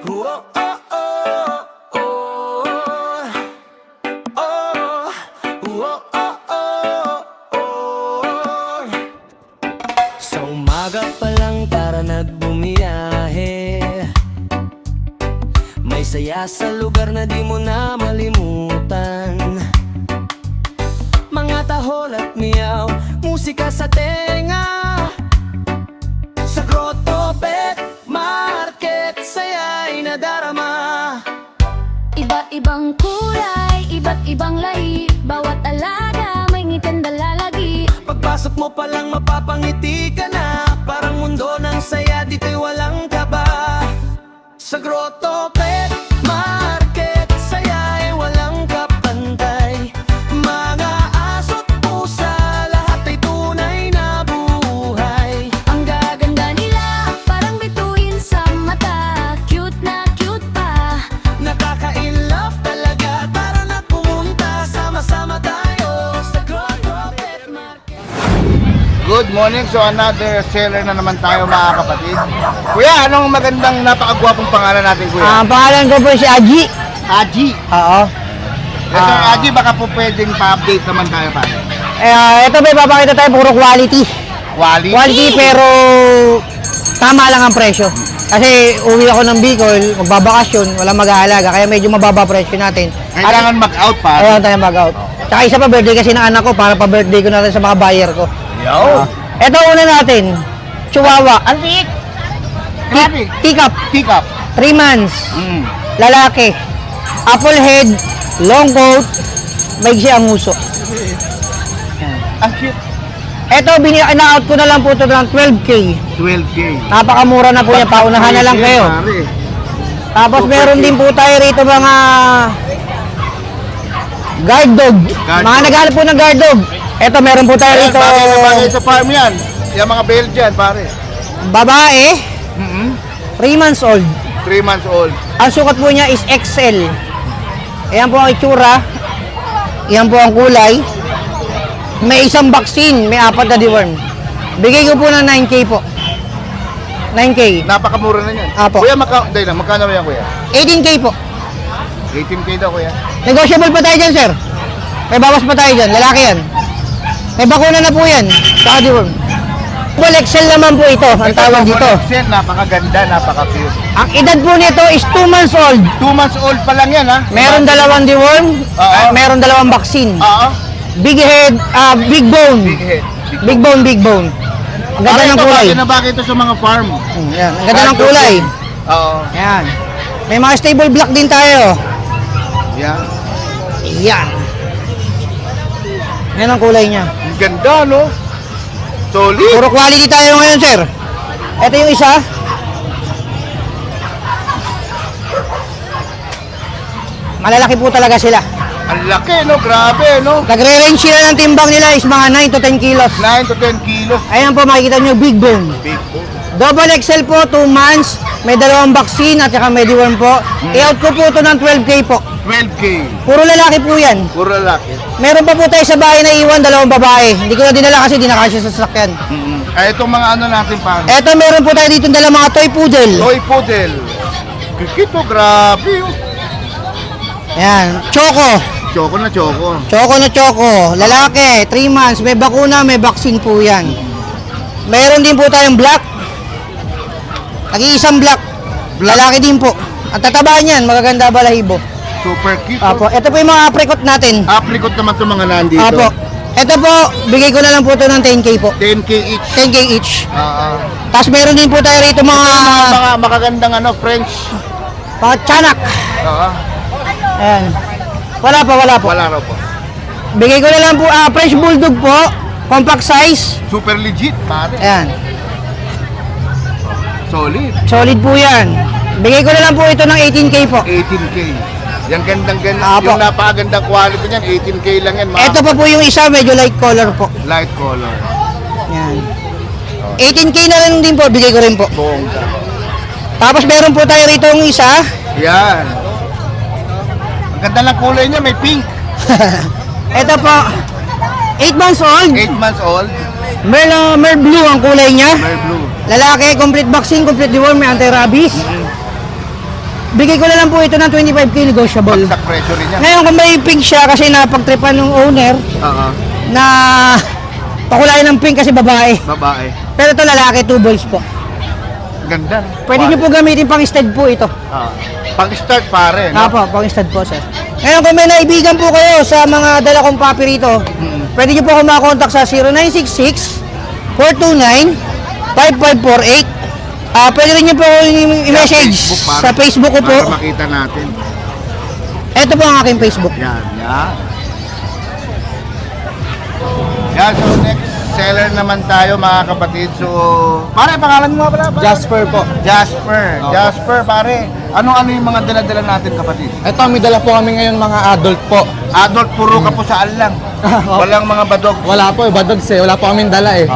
Sa umaga pa lang tara na't bumiyahe. May saya sa lugar na di mo na malimutan. Mga tahol at miyaw, musika sa tenga. Sa grotto, pet, market, saya'y nadarama. Iba't ibang kulay, iba't ibang lahi. Bawat alaga may ngiting dalalagi. Pagpasok mo pa lang mapapangiti ka na. Parang mundo ng saya, dito'y walang kaba. Sa grotto, pet, market, saya'y walang kapantay. Mga aso't pusa, lahat ay tunay na buhay. Ang gaganda nila, parang bituin sa mata. Cute na cute pa. Nakaka-inlove talaga, tara na pumunta. Sama-sama tayo sa grotto, pet, market. Good morning. So another seller na naman tayo mga kapatid. Kuya, anong magandang napakagwapong pangalan natin, kuya? Ang pangalan ko po si Aji. Aji. Oo. Ito, Aji, baka po pwedeng pa-update naman tayo pa. Ito may papakita tayo puro quality. Quality. Quality pero tama lang ang presyo. Kasi uwi ako ng Bicol, magbabakasyon, walang mag-aalaga, kaya medyo mababa presyo natin. Kailangan mag-out pa. Ayaw tayo mag-out. Tsaka isa pa, birthday kasi ng anak ko, para pa birthday ko natin sa mga buyer ko. Yo. Ito una natin, Chihuahua. Ang liit. Grabe. Teacup, Teacup. 3 months, lalaki. Apple head, long coat, maigsi ang uso. Ang cute. Ito, ina-out ko na lang po ito ng 12K. 12K. Napakamura na po yan, paunahan na lang kayo. Pare. Tapos Super meron cute. din po tayo rito mga guard dog. Guard Mga dog. naghanap po ng guard dog. Ito, meron po tayo Ayan, rito bagay na bagay sa farm yan. Yung mga Belgian, pare. babae, 3 months old. 3 months old. Ang sukat po niya is XL. Ayan po ang itsura. Ayan po ang kulay. May isang vaccine, may 4 na deworm. Bigay ko po ng 9K po. 9K. Napakamura na yan. Apo. Kuya, magkano ba yan, kuya? 18K po. 18K daw, kuya. Negotiable pa tayo dyan, sir. May bawas pa tayo dyan. Lalaki yan. May bakuna na po yan. Saka deworm. Double XL naman po ito, ang tawag dito. Excel, napakaganda, napaka-cute. Ang edad po nito is 2 months old. 2 months old pa lang yan, ha? Meron 2 deworm, Oo. meron 2 vaccine. Oo. Big head, big bone. Big head. Big bone, big bone. Ang ganda ng kulay. Bagay na bagay ito sa mga farm. Yan, ang ganda ng kulay. Oo. Yan. May mga stable block din tayo. Yan. Yan. Yan ang kulay niya. Ang ganda, no? Solid. Puro quality tayo ngayon, sir. Ito yung isa. Malalaki po talaga sila. Ang laki, no? Grabe, no? Nagre-range sila ng timbang nila is mga 9 to 10 kilos. 9 to 10 kilos. Ayan po, makikita nyo, big bone. Big bone. Double XL po, 2 months. May 2 vaccine at saka may deworm po. I-out ko po ito ng 12K po. 12K. Puro lalaki po yan. Puro lalaki. Meron pa po tayo sa bahay na iwan, 2 babae. Hindi ko na dinala kasi di na kasya sa sasakyan. Ay, itong mga ano natin pa. Eto, meron po tayo dito mga toy poodle. Toy poodle. Kikito, grabe, oh. Yan, choco. Choco na choco. Choco na choco. Lalaki, 3 months. May bakuna, may vaccine po yan. Meron din po tayong black. Nag-iisang black. Lalaki din po. Ang tataba niyan, magaganda balahibo. Super cute. Apo, ito po yung mga apricot natin. Apricot naman itong mga nandito. Apo. Ito po, bigay ko na lang po ito ng 10K po. 10K each. 10K each. Oo. Tapos meron din po tayo rito Mga makagandang ano, French. mga tiyanak. Oo. Ayan. Wala pa. Wala raw po. Bigay ko na lang po, French Bulldog po. Compact size. Super legit, pare. Ayan. Solid. Solid po yan. Bigay ko na lang po ito ng 18K po. 18K. Yung gandang-ganda. Apo. Yung napakagandang quality niyan, 18K lang yan. Ito pa po yung isa, medyo light color po. Light color. Yan. 18K na rin din po, bigay ko rin po. Bongga. Tapos meron po tayo rito yung isa. Yan. Ang ganda ng kulay niya, may pink. Ito po, 8 months old. 8 months old. Merl blue ang kulay niya. May blue. Lalaki, complete vaccine, complete deworm, may anti-rabies. bigay ko na lang po ito ng 25k negotiable. Bagsak presyo rin yan. Ngayon kung may pink siya kasi napagtripan ng owner Oo. na pakulayan ng pink kasi babae. Babae. Pero ito lalaki, 2 balls po. Ganda. Pwede nyo po gamitin pang stud po ito. Pag-start pare, no? Apo, pang stud po sir. Ngayon kung may naibigan po kayo sa mga dala kong papi rito, pwede nyo po ako makakontak sa 0966-429-5548. Pwede rin nyo po ako i-message sa Facebook ko po. Para makita natin. Ito po ang aking Facebook. Yan, yan. Yan, so next seller naman tayo mga kapatid. So, pare, pangalan mo nga pala? Pare? Jasper po. Jasper. Opo. Jasper, pare. Ano-ano yung mga dala-dala natin kapatid? Ito, may dala po kami ngayon mga adult po. Adult, puro ka po sa lang. Walang mga badog. Wala po, badogs eh. Wala po kaming dala eh.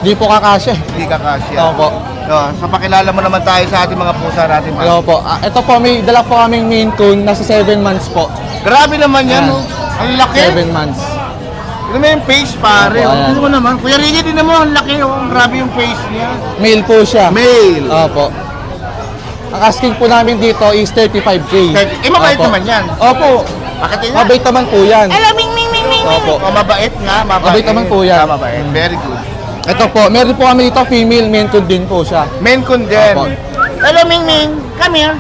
Di po kakasya. Hindi ka kasya. Opo. So, pakilala mo naman tayo sa ating mga pusa natin. pare. Hello po. Ito po, may dala po kaming Maine Coon. Nasa 7 months po. Grabe naman yan, Ayan. no? Ang laki. 7 months. Tignan mo yung face, pare. Opo, ayan. Tignan mo naman. Kuya Ricky, tignan mo. Ang laki, oh. Grabe yung face niya. Male po siya. Male. Opo. Ang asking po namin dito is 35k. Mabait Opo. naman yan. Opo. Bakit nga? Mabait naman po yan. Opo. Oh, mabait nga, mabait. Mabait naman po yan. Mabait. Very good. Ito po, meron po kami dito female Maine Coon din po siya. Main con din. Opo. Hello, Ming Ming. Come here.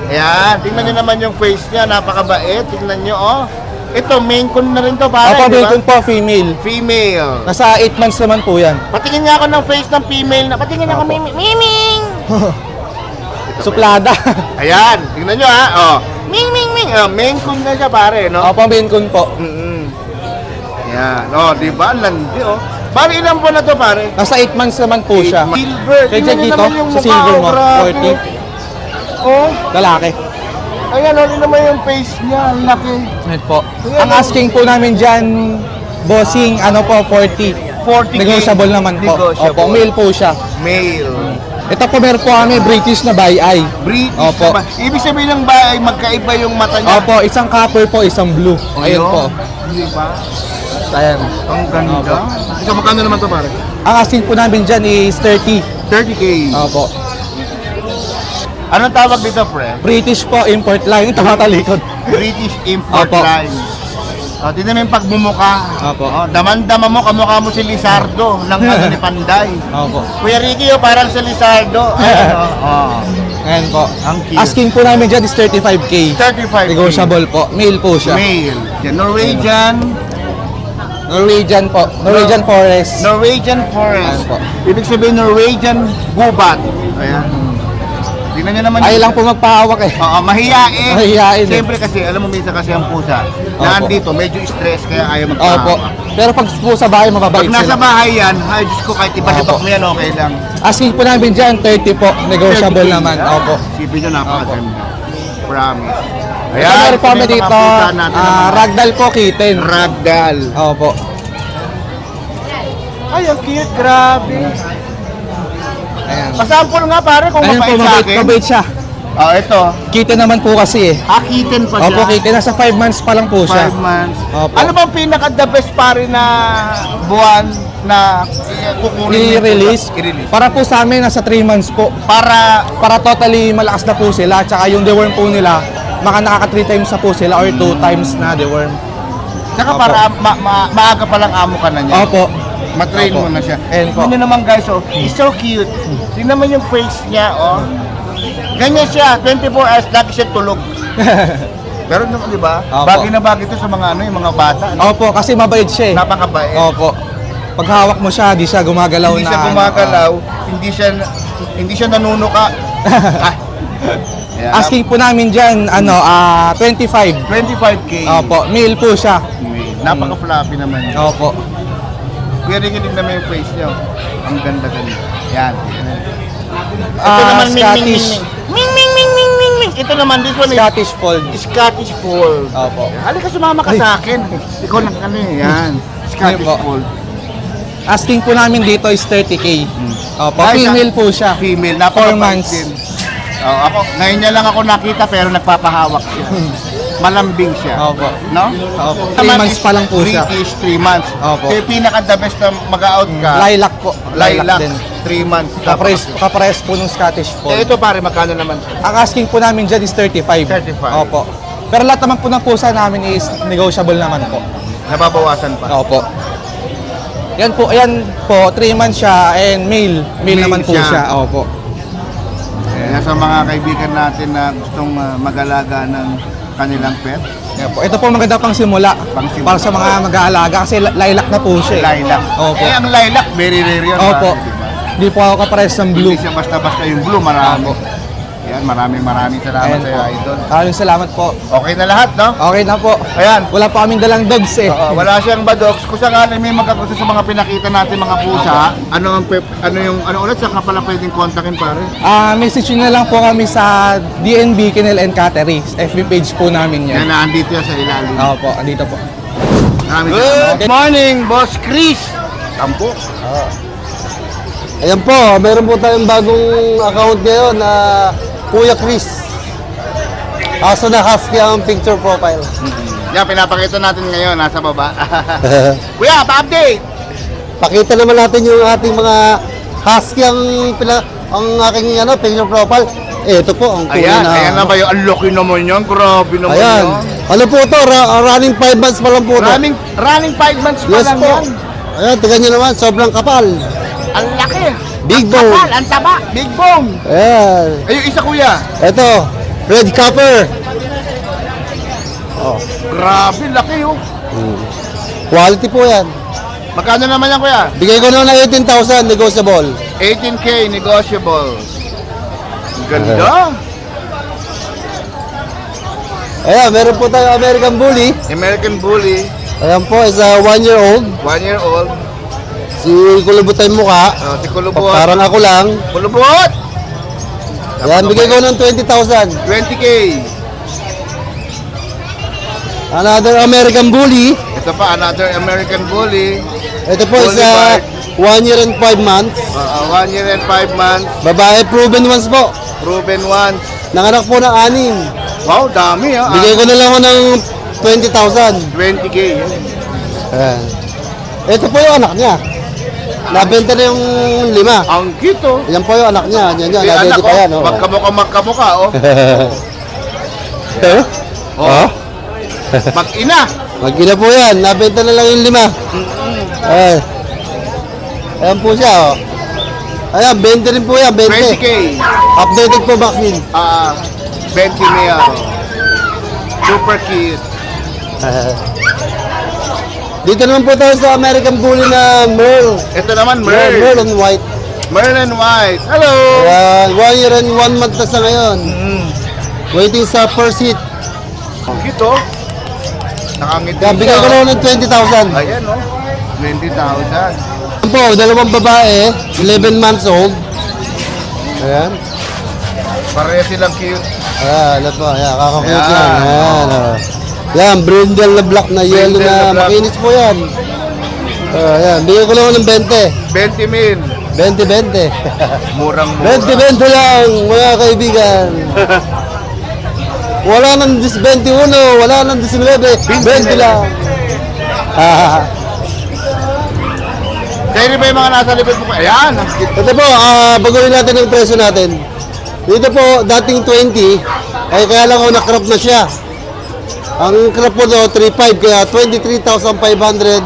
Ayan, tingnan nyo naman yung face niya. Napakabait. Tingnan nyo, oh. Ito, main con na rin to, pare. Opo, di Maine ba? Coon po female. Female. Nasa 8 months naman po yan. Patingin nga ako ng face ng female na. Patingin ako, Opo. Ming. Suplada. Ayan, tingnan nyo, ha. Oh. Ming. Main con na siya, pare, no? Opo, Maine Coon po. Ayan, oh, di ba? Ang landi, oh. Pare, ilan po na to, pare? Nasa 8 months naman po siya. Silver. Kaya Tingnan nyo dito, naman yung sa mukha, silver oh, mo, grabe. 40. Oh, Lalaki. ayan, oh, tingnan naman yung face niya. Ang laki. Yan po. Ang asking po namin dyan, bossing, ano po, 40. 40K. Negotiable naman po. Negotiable. Opo, male po siya. Male. Ito po, meron po kami British na by eye. British Opo. na ba? Ibig sabihin ng ba ay magkaiba yung mata niya? Opo, isang copper po, isang blue. Ayun po. Hindi ba? Ayan. Ang ganda. Opo. Ito, magkano naman to, pare? Ang asking po namin dyan is 30. 30K. Opo. Anong tawag dito, pre? British po, import line. Tumatalikod. British import Opo. line. O, tignan mo yung pagmumukha. Opo. O, daman-dama mo, kamukha mo si Lizardo ng ano ni Panday. Opo. Kuya Ricky, oh, parang si Lizardo. Ayun, oh. Ayan po. Ang cute. Asking po namin dyan is 35k. 35K. Negotiable po. Male po siya. Male. Yan, Norwegian. Norwegian po. Norwegian Forest. Norwegian Forest. Ayan po. Ibig sabihin Norwegian Gubat. Ayan. Tingnan nyo naman. Ayaw lang po magpahawak eh. Oo, mahiyain. Mahiyain eh. Siyempre kasi, alam mo minsan kasi ang pusa, na Opo. andito, medyo stress kaya ayaw Opo. magpahawak. Pero pag po sa bahay, mababait Pag nasa sila. bahay yan, ay Diyos ko, kahit iba-ibak Opo. mo yan, okay lang. Asking po namin dyan, 30 po. Negotiable 30K. naman. Opo. Sipin nyo, napakaganda. Promise. Ayan, meron po kami ito yung dito, mga pusa natin na mga- ragdoll po kitten. Ragdoll. Opo. Ay, ang cute, grabe. Ayan. Pasample nga pare kung Ayan po, mabait sa mabait, akin. mabait siya. Oh, ito. Kitten naman po kasi eh. Kitten pa siya. Opo, kitten. Nasa 5 months pa lang po siya. 5 months. Opo. Ano bang pinaka-the best pare na buwan na kukunin I-release. I-release. Para po sa amin, nasa 3 months po. Para Para totally malakas na po sila. Tsaka yung deworm po nila, maka nakaka 3 times na po sila or 2 times na deworm. saka Opo. para maaga pa lang amo ka na niya. Opo. Matrain Opo. mo na siya. Ayan po. Tingnan naman guys, oh, he's so cute. Tingnan mo yung face niya, oh. Ganyan siya, 24 hours lagi siya tulog. Pero naman, di ba? Opo. Bagay na bagay ito sa mga ano, yung mga bata. Ano? Opo, kasi mabait siya eh. Napakabait. Opo. Pag hawak mo siya, di siya gumagalaw Hindi na. siya ano, gumagalaw, hindi siya nanunuka. Ah. Yeah. Asking po namin dyan, 25. 25K. Opo, male po siya. Napaka-fluffy naman. Opo. Kuya Ricky, tignan mo yung face niya. Ang ganda-ganda. Yan. Ito Ah, naman, Scottish. Ming. Ito naman, this one is Scottish Fold. Scottish Fold. Opo. Halika, sumama ka sa akin. Ikaw lang ano eh. Yan. Scottish po. Fold. Asking po namin dito is 30k. Opo, Ay, female po siya. Female. 4 Napaka-bait months. din. Oh, ako, ngayon niya lang ako nakita pero nagpapahawak siya. malambing siya. Opo. No? Opo. Naman 3 months is pa lang po siya. British, 3 months. Opo. Kaya pinaka-the best na mag-out ka, Lilac po. lilac, din. 3 months. Kapares po ng Scottish Fold. Ito pare, magkano naman siya? Ang asking po namin dyan is 35. 35. Opo. Pero lahat naman po ng pusa namin is negotiable naman po. Nababawasan pa. Opo. Yan po, ayan po, 3 months siya and male. Male Male naman po siya. siya. Opo. Kaya sa mga kaibigan natin na gustong mag-alaga ng kanilang pet, Yan po. Ito po maganda pang simula. Pangsimula. Para sa mga mag-aalaga kasi lilac na po siya. eh. lilac. Opo. Eh, ang lilac, very rare yun. Opo. pare, diba? Hindi po ako kapares ng blue. Hindi siya basta-basta yung blue, marami. Yan, maraming salamat Ayan sa iyo, po. Idol. Maraming salamat po. Okay na lahat, no? Okay na po. Ayan. Wala pa kaming dalang dogs eh. Oo, wala siyang badogs. Kung sakali may magkagusto sa mga pinakita natin mga pusa, ano ulit sa pala pwedeng kontakin pare? Message nyo na lang po kami sa DNB Kennel and Cattery. FB page po namin Yan yan. na, andito yan sa ilalim. Opo, andito po. Maraming salamat. Good morning, Boss Chris. Tampo. Ayan po, meron po tayong bagong account ngayon na Kuya Chris. Aso na husky ang picture profile. Yan, pinapakita natin ngayon, nasa baba. Kuya, pa-update! Pakita naman natin yung ating mga husky ang aking picture profile. Ito po ang kulay Ayan, na. ayan na ba yung unlocky naman yan? Grabe naman Ayan. yun. Ano po ito? Running 5 months pa lang po ito. Running 5 months pa Yes lang po. yan. Ayan, tingnan nyo naman, sobrang kapal. Ang laki. Big Ang bone. kapal, ang taba. Big bone. Ayan. Ay, yung isa kuya. Ito, red copper. Grabe, laki oh. Quality po yan. Magkano naman yan kuya? Bigay ko naman ng 18,000 negotiable. 18K, negotiable. Ang ganda. Ayan, meron po tayo American Bully. American Bully, Ayan po, is a 1 year old. 1 year old. Si kulubot tayong mukha. Si Kulubot. Parang ako lang. Kulubot! Ayan, bigay ko ng 20,000. 20K. Another American Bully. Ito pa, another American Bully. Ito po is Bully 1 year and 5 months. 1 year and 5 months. Babae, proven ones po. Proven ones. Nanganak po ng 6. Wow, dami ah. Bigay ko na lang ako ng 20,000. 20K. Ayan. Ito po yung anak niya. Nabenta na yung 5. Ang cute oh. Yan po yung anak niya. Yan, May anak nadedi pa yan. oh. Magkamukha oh. Eh? Oh. Mag-ina. Mag-ina po yan. Nabenta na lang yung 5. Ayan. Ayan po siya, oh. Ayan, 20 rin po yan, 20. 20K. Updated po vaccine. 20 mil. Super cute. Dito naman po tayo sa American Bully na Merle. Ito naman, Merle Merl. on white. Merl and White. Hello! Ayan, 1 year and 1 month na sa ngayon. Waiting sa first hit. Ang cute oh. Nakangiti Kaya bigay ko siya, lang ng 20,000. Ayan oh. 20,000. Ayan po, dalawang babae, 11 months old. Ayan. Pareha silang cute. Ayan, ano po, ayan, kakakuyot Ayan. yan. Ayan, oh. Yan, brindle na black na yellow Brindle na na black. makinis po yan. Ayan, bigay ko lang ng 20. 20 mil. 20-20. Murang-mura. 20-20 lang, mga kaibigan. Wala nang 21, wala nang 19, 20 lang. Kaya ba yung mga nasa likod mo? Ayan, ang cute. Ito po, baguhin natin yung presyo natin. Dito po, dating 20, ay kaya lang ako na-crop na siya. Ang crop po do 3.5, kaya 23,500.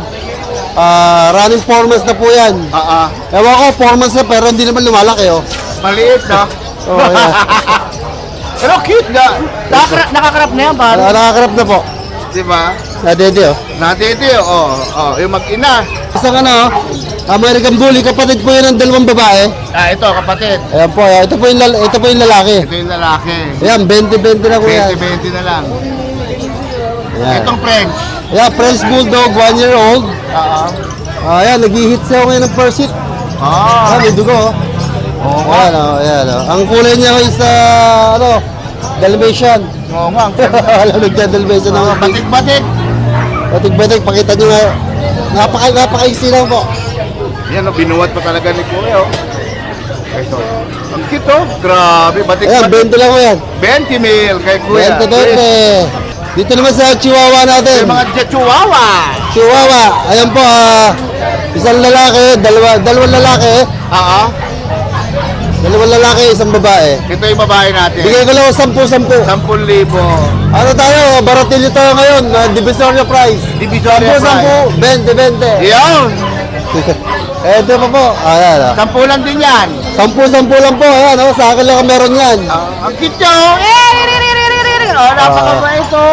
Running 4 months na po yan. Ewan ko, 4 months na, pero hindi naman lumalaki, oh. Maliit na. Oh, yeah. Pero cute na. Nakakarap na yan, pare. Nakakrap na po. Diba? Nadede, oh. Natiti, oh. Yung mag-ina. Isang American Bully, kapatid po yan ng dalawang babae. Ito, kapatid. Ayan po, ito po yung lalaki. Ito yung lalaki. Ayan, 20-20 na po yan. 20-20 na lang. Ayan. Itong French. Ayan, French Bulldog, 1 year old. Ayan, nag-hit siya ngayon ng first hit. Ayan, may dugo, oh. Ayan, oh, ayan, oh. Ang kulay niya is, Dalmatian. Oo nga. Alam nyo Dalmatian ng mga Batik-batik. batik-batik. Pakita nyo nga. Napaka-easy lang po. Yan, binuwat pa talaga ni Kuya, oh. Ito. Ang cute, oh. Grabe, Ayan, batik-batik. 20 lang po yan. 20 mil kay Kuya. 20-20. Dito naman sa Chihuahua natin. Yung mga Chihuahua. Chihuahua. Ayan po, isang lalaki, dalawang lalaki. Oo. Dalawang lalaki, isang babae. Ito yung babae natin. Bigay ko lang 10,000. 10,000. Ano tayo? Baratilyo tayo ngayon. Divisoria price. Divisoria 10, 20. Yun. Ito pa po. Ayan. 10 lang din yan. 10 lang po. Ayan, sa akin lang meron yan. Ang cute nyo. Napakabait ito.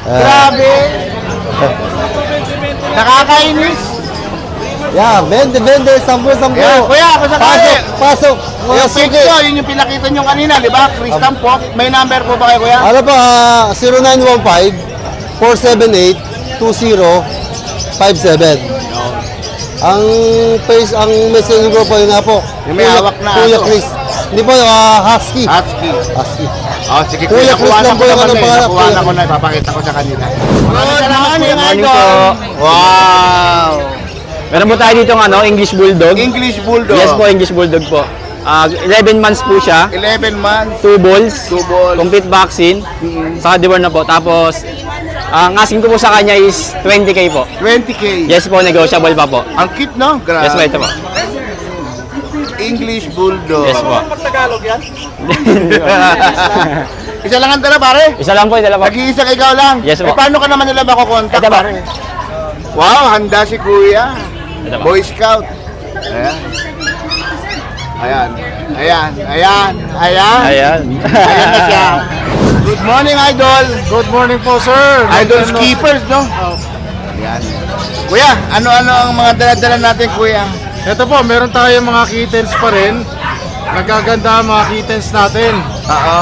Grabe. Nakakainis. Yeah, 20. 10. Yan, kuya, kung sakali. Pasok. Yung page nyo, yun yung pinakita nyo kanina, di ba? Christian po. May number po ba kayo, kuya? Ano po, 0915-478-2057. Ang messenger ko po yun nga po. Yung may hawak na Kuya aso. Chris. Hindi po, Husky. Husky. Husky. Oh, sige, Kuya Chris lang po yung anong pangalan. Nakuha na ko na, ipapakita ko sa kanila. Good morning, Morning idol. po. Wow. Meron po tayo dito ng English Bulldog. English Bulldog. Yes po, English Bulldog po. 11 months po siya. 11 months. 2 balls. 2 balls. Complete vaccine. Saka deworm na po. Tapos, ang asking ko po sa kanya is 20k po. 20K. Yes po, negotiable pa po. Ang cute, no? Grabe. Yes po, ito po. English Bulldog. Yes po. Isa lang ang dala, pare. Isa lang po, isa lang po. Nag-iisa ikaw lang. Yes, po. Eh, paano ka naman nila makukontak, Ito po. pare? Wow, handa si Kuya. Ito po. Boy Scout. Ayan. Ayan. Ayan. Ayan. Ayan. Ayan. Ayan na siya. Good morning, Idol. Good morning po, sir. Idol Skippers, no? Ayan. Kuya, ano-ano ang mga dala-dala natin, Kuya? Ito po, meron tayong mga kittens pa rin. Nagaganda ang mga kittens natin. Oo.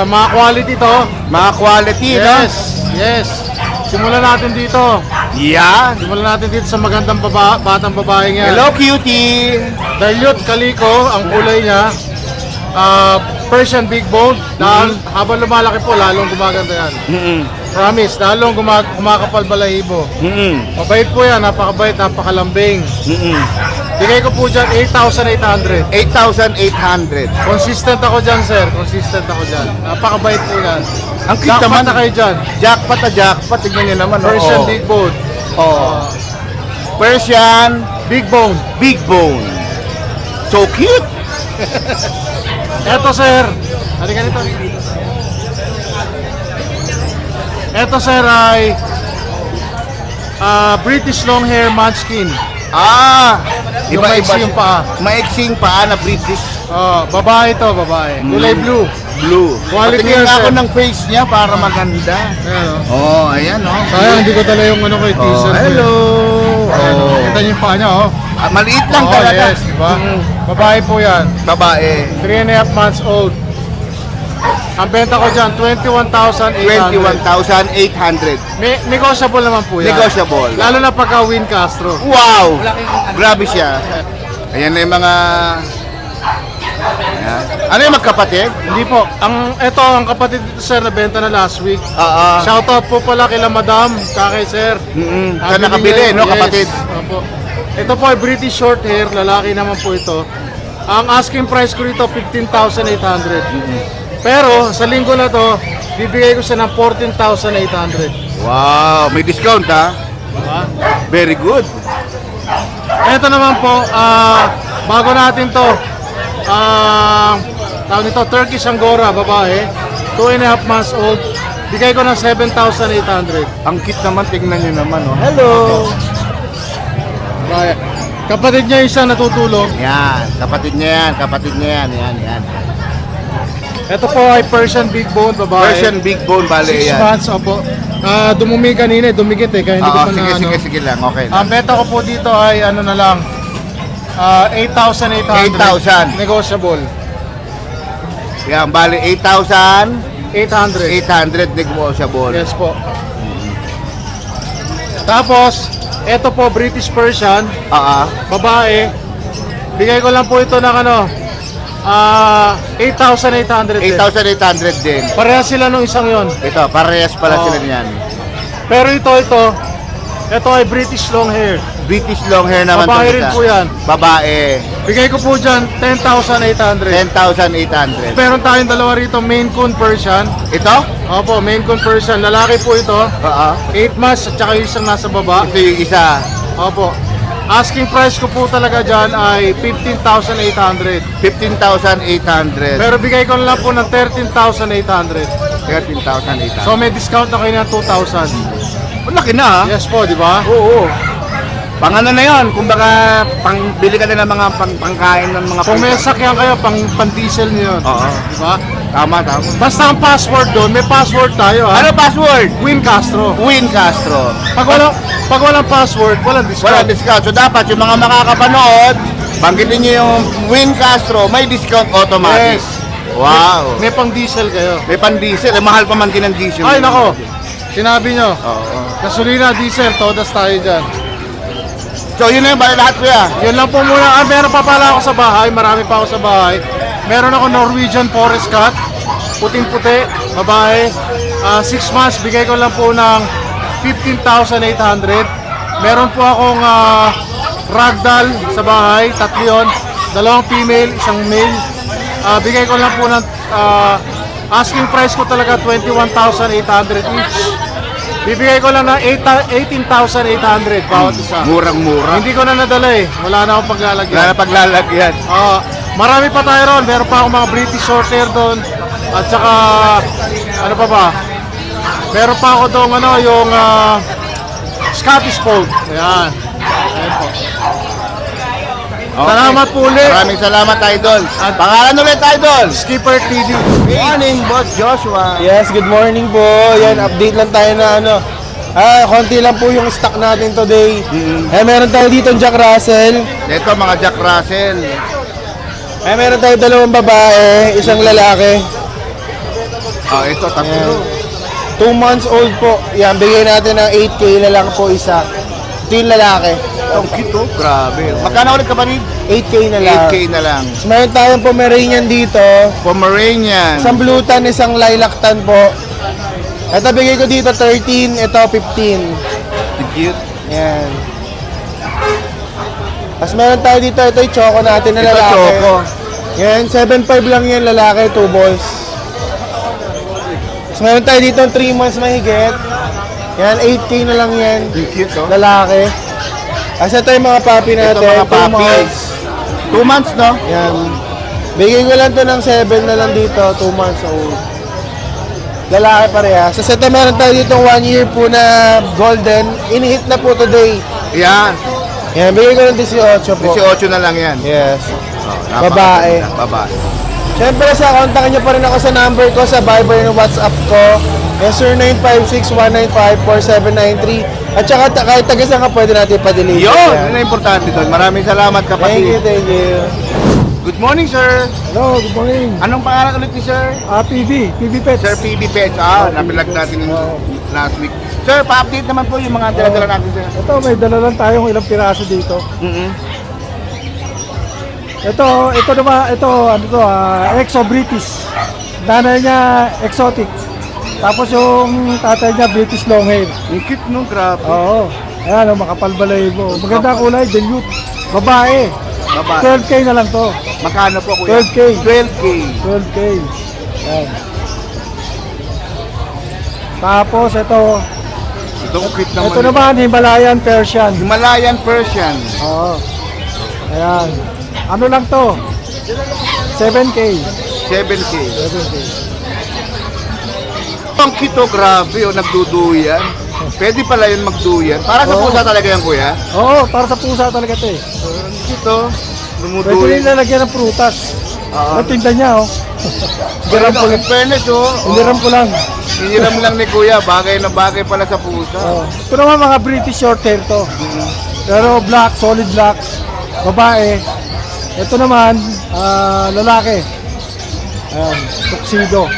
Mga quality to. Mga quality, no? Yes, yes. Simulan natin dito. Yan. Simulan natin dito sa magandang batang babae nga. Hello, cutie. Dilute Calico, ang kulay niya. Persian Big Bone. Habang lumalaki po, lalong gumaganda yan. Promise, lalong kumakapal balahibo. Mabait po yan, napakabait, napakalambing. Bigay ko po dyan 8,800. 8,800. Consistent ako dyan, sir. Consistent ako dyan. Napakabait po yan. Ang cute Jackpot naman. na kayo dyan. Jackpot na jackpot. Tignan nyo naman. Persian oh. Big Bone. Oh. Persian Big Bone. Big Bone. So cute. Eto, sir. Halika nito. Eto, sir, ay British Longhair Munchkin. Yung maiksi yung paa. Maiksing paa na British. Babae to, babae. Kulay blue. Blue. Quality Patingin yan, nga ako sir. ng face niya para maganda. Ayan, Oh, ayan oh. Sayang, hindi ko dala yung ano ko, yung Oh, t-shirt. ko. hello. Ayan, Oh. Kita niyo yung paa niya, oh. Maliit lang Oh, talaga. yes, diba? Babae po yan. Babae. 3.5 months old. Ang benta ko dyan, 21,800. 21,800. Negotiable naman po yan. Negotiable. Lalo na pagka Win Castro. Wow! Grabe siya. Ayan na yung mga... Ayan. Ano yung magkapatid? Hindi po. Ang kapatid dito, sir, na benta na last week. Oo. Shoutout po pala kila Madam, kay sir. Sa nakabili, no, Yes. kapatid? Opo. Ito po ay British short hair, lalaki naman po ito. Ang asking price ko rito, 15,800. Pero sa linggo na to, bibigay ko siya ng 14,800. Wow, may discount ha? Very good. Ito naman po, bago natin to, tawag nito, Turkish Angora, babae, 2.5 months old, bigay ko ng 7,800. Ang cute naman, tingnan nyo naman. Oh. Hello! Babae. Kapatid niya isa natutulog. Yan, kapatid niya yan, kapatid niya yan, yan. Ito po ay Persian Big Bone, babae. Persian Big Bone, bale 6 yan. months, opo. Dumumi kanina, dumikit eh, kaya hindi ko Oo, pa sige, na ano. sige lang, okay lang. Ang beta ko po dito ay ano na lang, 8,800. 8,000. Negotiable. Yan, bale 8,800 800. negotiable. Yes po. Tapos, ito po British Persian, babae. Bigay ko lang po ito ng ano, 8,800 din. 8,800 din. Parehas sila nung isang yon. Ito, parehas pala Oo. sila niyan. Pero ito, Ito ay British long hair. British long hair naman Babae to, rin isa. po yan. Babae. Bigay ko po dyan 10,800. 10,800. Meron tayong dalawa rito, Maine Coon Persian. Ito? Opo, Maine Coon Persian. Lalaki po ito. Oo. 8 months at saka yung isang nasa baba. Ito yung isa. Opo. Asking price ko po talaga dyan ay 15,800. 15,800. Pero bigay ko na lang po ng 13,800. 13,800. So may discount na kayo ng 2,000. Laki na, ha? Yes po, di ba? Oo. Pang ano na yun, kumbaga pangbili ka na ng mga pangkain ng mga Kung may pusa. sakyan kayo, pang diesel niyo yun. Oo. Di ba? Tama, tama. Basta ang password doon, may password tayo ha. Ano password? Win Castro. Win Castro. Pag walang password, walang discount. Wala discount. So dapat yung mga makakapanood, banggitin nyo yung Win Castro, may discount automatic. Yes. Wow. May pang diesel kayo. May pan-diesel. Eh, mahal pa man din ang diesel. Ay nako, sinabi nyo. Oo. Gasolina, diesel, todas tayo dyan. So yun na yung bali lahat, kuya. Yun lang po muna. Meron pa pala ako sa bahay. Marami pa ako sa bahay. Meron ako Norwegian Forest Cat. Puting-puti. Babae. 6 months. Bigay ko lang po ng 15,800. Meron po akong ragdoll sa bahay. 3 yun. 2 female, 1 male. Bigay ko lang po ng asking price ko talaga 21,800 each. Bibigay ko lang ng 18,800 bawat isa. Murang-mura. Hindi ko na nadala eh. Wala na akong paglalagyan. Wala na paglalagyan. Marami pa tayo ron. Meron pa akong mga British short hair doon. At saka, ano pa ba? Meron pa ako doon, yung Scottish Fold. Ayan. Ayan po. Okay. Salamat po ulit. Maraming salamat, Idol. Pangalan ulit, Idol. Skipper TV. Morning, Boss Joshua. Yes, good morning po. Yan, update lang tayo na konti lang po yung stock natin today. Meron tayo dito Jack Russell. Ito, mga Jack Russell. Meron tayo 2 babae, 1 lalaki. Ito, tatlo. 2 months old po. Yan, bigay natin ng 8K na lang po isa. Ito yung lalaki. Ang cute, oh. Grabe. Magkano ulit, kapatid? 8K na lang. 8K na lang. Tapos meron tayong Pomeranian dito. Pomeranian. Isang blue tan, isang lilac tan po. Ito bigay ko dito 13, ito 15. Cute. Yan. Tapos meron tayo dito, ito yung choco natin na Ito, lalaki. choco. Yan, 7.5 lang yan lalaki, 2 balls. Tapos meron tayo dito 3 months mahigit. Yan, 8K na lang yan. Cute, oh. Lalaki. Tapos ito yung mga puppy natin, Ito, mga 2 puppies. months. 2 months, no? Yan. Bigay ko lang to ng 7 na lang dito, 2 months old. Lalaki parehas. Sa ito meron tayo dito 1 year po na golden. In-hit na po today. Yan. Yan, bigay ko ng 18 po. 18 na lang yan. Yes. Oh, Babae. Babae. Siyempre sa kontakin niyo pa rin ako sa number ko sa Viber and WhatsApp ko. Yes, sir, 956-195-4793. At saka kahit taga-saan ka pwede natin pa-deliver. Yun! yan. Yun ang importante doon. Maraming salamat, Thank you, kapatid. thank you. Good morning, sir. Hello, good morning. Anong pangalan ulit ni sir? PB Pets. Sir PB Pets. Napilag natin yung last week. Sir, pa-update naman po yung mga dala-dala natin, sir. Ito, may dala lang tayong ilang piraso dito. Ito naman, Exo British. Nanay niya exotic. Tapos yung tatay niya British long hair. Ang cute, no? Grabe. Oo. Ayan, makapal balahibo. Maganda kulay, dilute. Babae. Babae. 12K na lang to. Magkano po, kuya? 12K. 12K. 12K. Ayan. Tapos ito Cute naman. ito naman Himalayan Persian. Himalayan Persian. Oo. Ayan. Ano lang to? 7K. 7K. Ang cute, oh. Grabe, oh. Nagduduyan. Pwede pala yun magduyan. Para sa Oo. pusa talaga yan, kuya. Oo, para sa pusa talaga to eh. Ang cute, oh. Pwede rin Dumuduyan. lalagyan ng prutas. Oo. Ang tinda niya oh. Hiniram po. In fairness, oh. Hiniram ko lang. Hiniram lang ni kuya. Bagay na bagay pala sa pusa. Oh. Ito naman mga British short hair to. Pero black, solid black. Babae. Ito naman, lalaki. Ayan, tuxedo.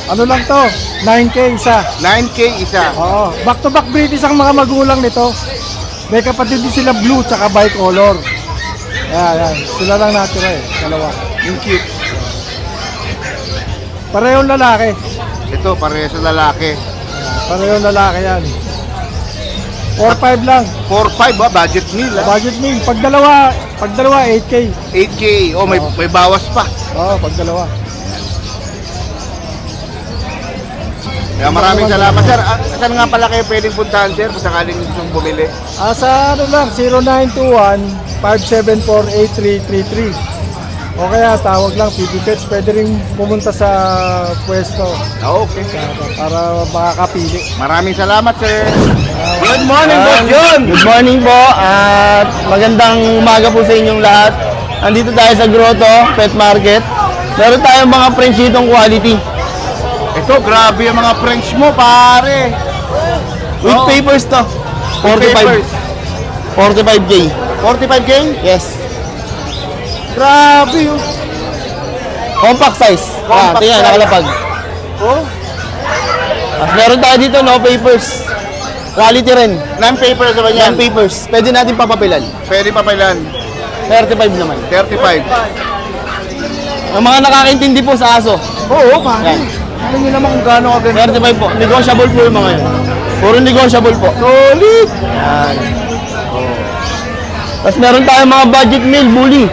Ano lang to? 9K isa. 9K isa. Oo. Back to back British ang mga magulang nito. May kapatid din sila blue tsaka bicolor. Ayan. Sila lang natira eh. Dalawa. Yung cute. Parehong lalaki. Ito, pareho sa lalaki. Parehong lalaki yan. 4-5 lang. 4-5 ba? Budget meal ah. Budget meal. Pag dalawa 8K. 8K. Oh, may bawas pa. Oo, pag dalawa. Kaya maraming salamat, sir. Saan nga pala kayo pwedeng puntahan, sir? Kung sakaling gustong bumili. Sa ano lang, 0921-574-8333. O kaya tawag lang, PB Pets. Pwede rin pumunta sa pwesto Okay. para makakapili. Maraming salamat, sir. Good morning, Boss John. Good morning po at magandang umaga po sa inyong lahat. Andito tayo sa Grotto Pet Market. Meron tayong mga Frenchitong quality. Ito, grabe yung mga French mo, pare. With Oh. papers to. With papers. 45K. 45K? Yes. Grabe yun. Compact size. Compact Tingnan, size. nakalapag. Oh, At meron tayo dito, no papers. Quality rin. non-papers naman yan. Yan papers. Pwede natin papapilan. Pwede pa pailan. 35 naman. 35. Ang mga nakakaintindi po sa aso. Oo, pare. Yan. Alam niyo naman kung gaano kaganda. 35 po. Negotiable po yung mga yun. Puro negotiable po. Solid. Yan. Tapos meron tayong mga budget meal, bully.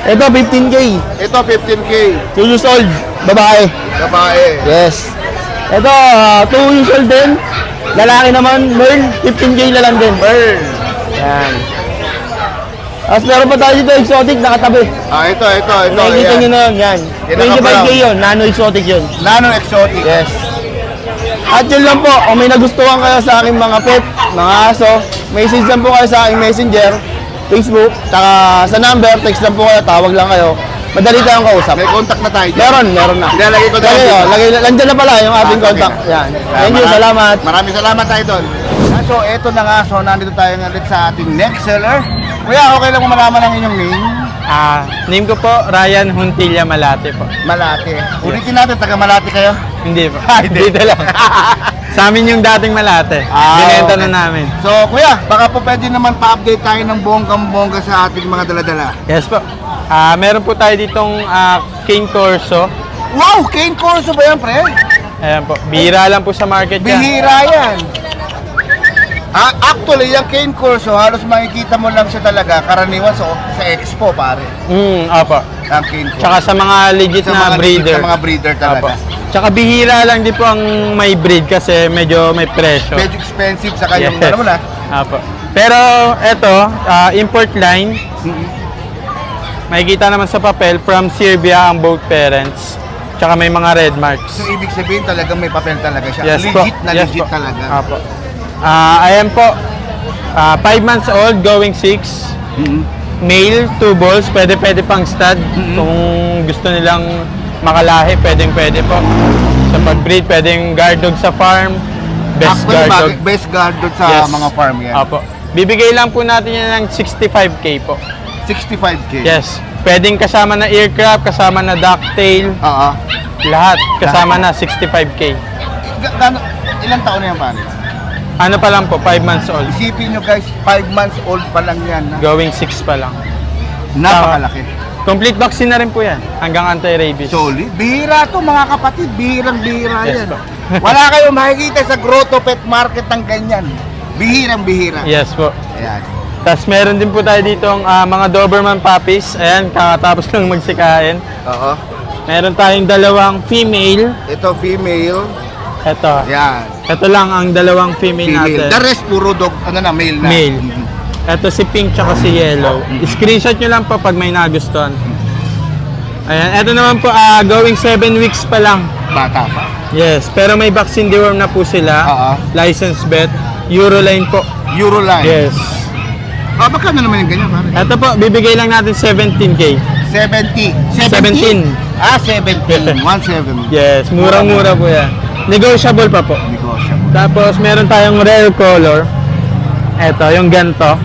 Ito, 15K. Ito, 15K. 2 years old, babae. Babae. Yes. Ito, 2 years old din. Lalaki naman, Merl, 15K na lang din. Burn. Yan. Tapos meron pa tayo dito, exotic, nakatabi. Ito. Nakikita Ayan. nyo na yun, yan. Yan, 25K naka-brown. yun, nano exotic yun. Nano exotic. Yes. At yun lang po, kung may nagustuhan kayo sa aking mga pet, mga aso, message lang po kayo sa aking messenger, Facebook, saka sa number, text lang po kayo, tawag lang kayo. Madali tayong kausap. May contact na tayo dyan. Meron na. Ilalagay ko Lagay, dito. nandyan na pala yung ating Ah, contact. okay. Yan. Thank you, salamat. Maraming salamat tayo doon. So, eto na nga. So, nandito tayo ngayon sa ating next seller. Kuya, okay lang kung malaman ang inyong name? Name ko po, Ryan Huntilla Malate po. Malate. Ulitin natin, taga Malate kayo? Hindi po. Hindi. Dito lang. Sa amin yung dating Malate. Binenta okay. na namin. So, kuya, baka po pwede naman pa-update tayo ng bonggang-bongga sa ating mga daladala. Yes po. Meron po tayo ditong King Corso. Wow! Cane Corso ba yan, pre? Ayan po. Bihira lang po sa market yan. Bihira yan. Actually, yung Cane Corso, halos makikita mo lang siya talaga karaniwan sa expo, pare. Opo. Ang Cane Corso. Tsaka sa mga legit Sa na mga breeder. Sa mga breeder talaga. Opo. Tsaka bihira lang din po ang may breed kasi medyo may presyo. Medyo expensive sa kanyang, Yes. alam mo na. Opo. Pero eto, import line. Makikita naman sa papel from Serbia ang both parents. Tsaka may mga red marks. So, ibig sabihin talagang may papel talaga siya. Yes po. Legit na Yes legit po. talaga. Opo. Ayan po. 5 months old, going 6. Male, 2 balls. Pwede pang stud. Kung gusto nilang makalahi, pwede po. Sa pag-breed, pwedeng guard dog sa farm. Best Actually, guard dog. best guard dog sa Yes. mga farm yan. Opo. Bibigay lang po natin yan ng 65K po. 65K. Yes. Pwedeng kasama na earcraft, kasama na ducktail, Oo. lahat kasama na 65K. Ilang taon na yan, pare? Ano pa lang po, 5 months old. Isipin nyo guys, 5 months old pa lang yan. Going 6 pa lang. Napakalaki. Complete vaccine na rin po yan, hanggang anti-rabies. Solid. Bihira to mga kapatid. Bihirang-bihira Yes yan. po. Wala kayong makikita sa Grotto Pet Market ng ganyan. Bihirang-bihira. Yes po. Ayan. Tapos meron din po tayo ditong mga Doberman puppies. Ayan, kakatapos lang magsikain. Oo. Meron tayong dalawang female. Ito female. Ito. Yan. Ito lang ang dalawang female, Female. natin. The rest puro dog, ano na, male na. Male. Ito si pink tsaka si yellow. Screenshot nyo lang po pag may nagustuhan. Ayan, ito naman po, going 7 weeks pa lang. Bata pa. Yes, pero may vaccine deworm na po sila. Oo. License vet. Euroline po. Euroline. Yes. Magkano naman yung ganyan, pare? Ito po, bibigay lang natin 17K. 70. 17. 17. 17. Yes, murang-mura po yan. Negotiable pa po. Negosyo. Tapos meron tayong rare color. Ito, yung ganto.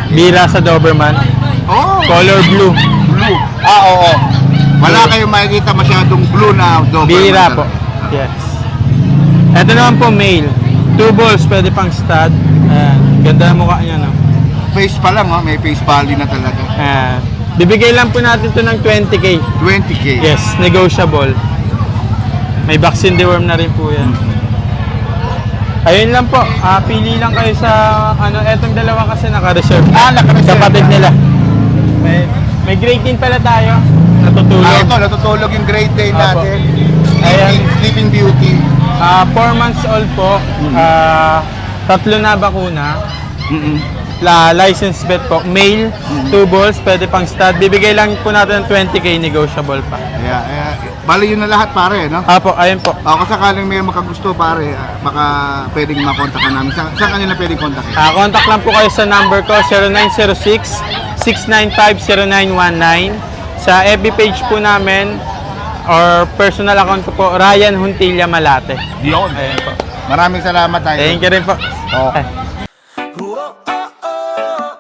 Bira sa Doberman. Oh, Color blue. blue. Oo. Wala kayong makikita masyadong blue na Doberman. Bira po. Yes. Ito naman po, male. 2 balls, pwede pang stud. Ayan, ganda ng mukha niya, no? Face pa lang, oh. May face value na talaga. Ayan. Bibigay lang po natin to ng 20K. 20K. Yes, negotiable. May vaccine deworm na rin po yan. Ayun lang po, pili lang kayo sa, etong dalawa kasi naka-reserve. Naka-reserve. Kapatid nila. May grade din pala tayo. Natutulog. Ito, natutulog yung grade day Apo. natin. Ayan. Sleeping Beauty. 4 months old po. 3 na bakuna. License vet po. Male, 2 balls, pwede pang stud. Bibigay lang po natin ng 20k, negotiable pa. Bali yun na lahat pare, no? Apo, ayun po. Ako sakaling may makagusto pare, baka pwedeng makontakan namin. Saan kanila pwedeng kontakin? Contact lang po kayo sa number ko, 0906-695-0919. Sa FB page po namin, or personal account ko po, Ryan Huntilla Malate. Yun. Ayun po. Maraming salamat tayo. Thank you rin po. Okay. Oh, oh, oh.